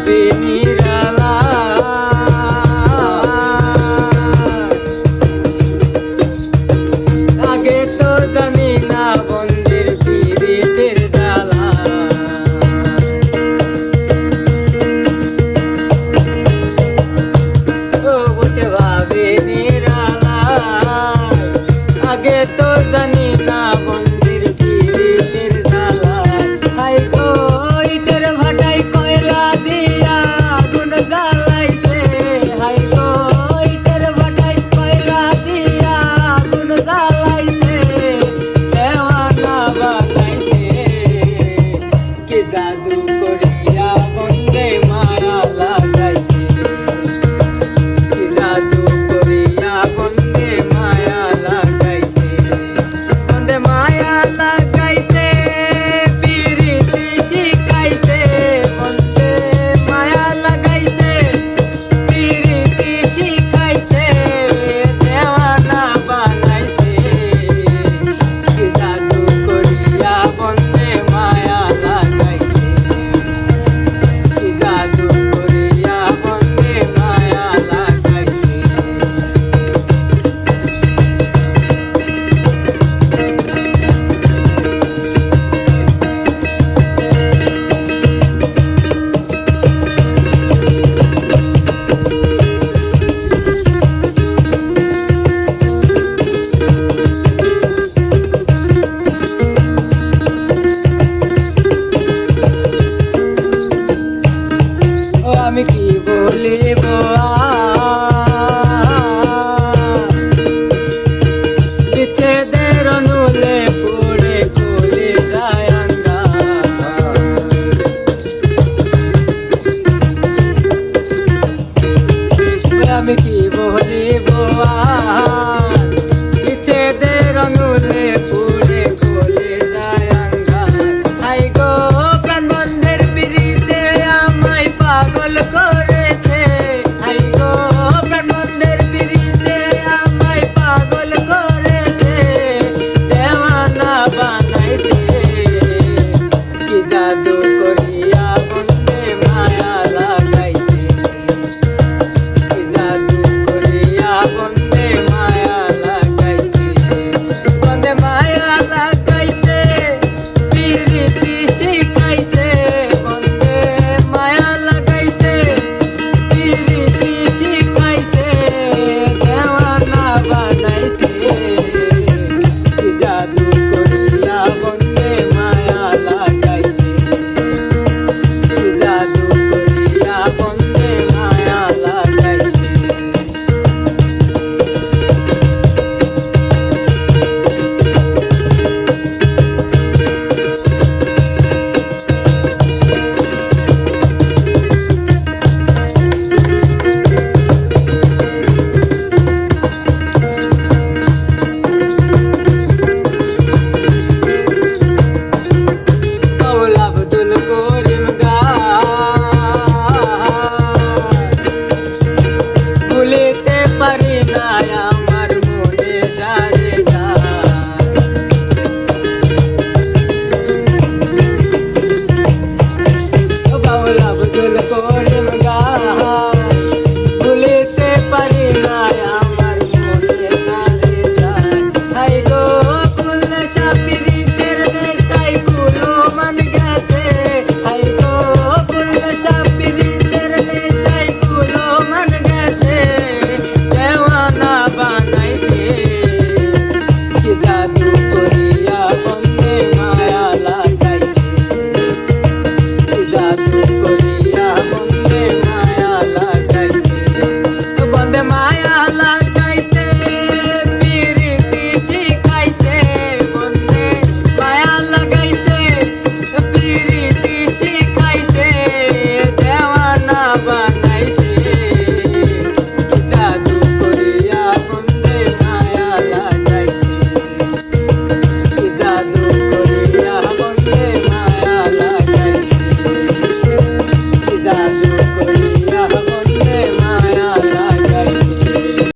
ভাবে নিরালা আগে তো জানি না বন্ধের পীড়িতের জ্বালা ও বসে ভাবে নিরালা আগে তো জানি না বন্ধের পীড়িতের জ্বালা হাই গো ইটের ভাটায় কয়লা দিয়া আগুন জ্বালাইছে হাই গো ইটের ভাটায় কয়লা দিয়া আগুন জ্বালাইছে দেওয়ানা বানাইছে কি জাদু করিয়া বন্ধে মায়া লাগাইছে কি জাদু করিয়া বন্ধে মায়া লাগাইছে বন্ধে মায়া লাগাইছে পিরিতি শিখাইছে বন্ধে মায়া লাগাইছে পিরিতি শিখাইছে দেওয়ানা বানাইছে কি জাদু করিয়া বন্ধে মায়া লাগাইছে কি জাদু করিয়া বন্ধে মায়া লাগাইছে ও আমি কি বলিব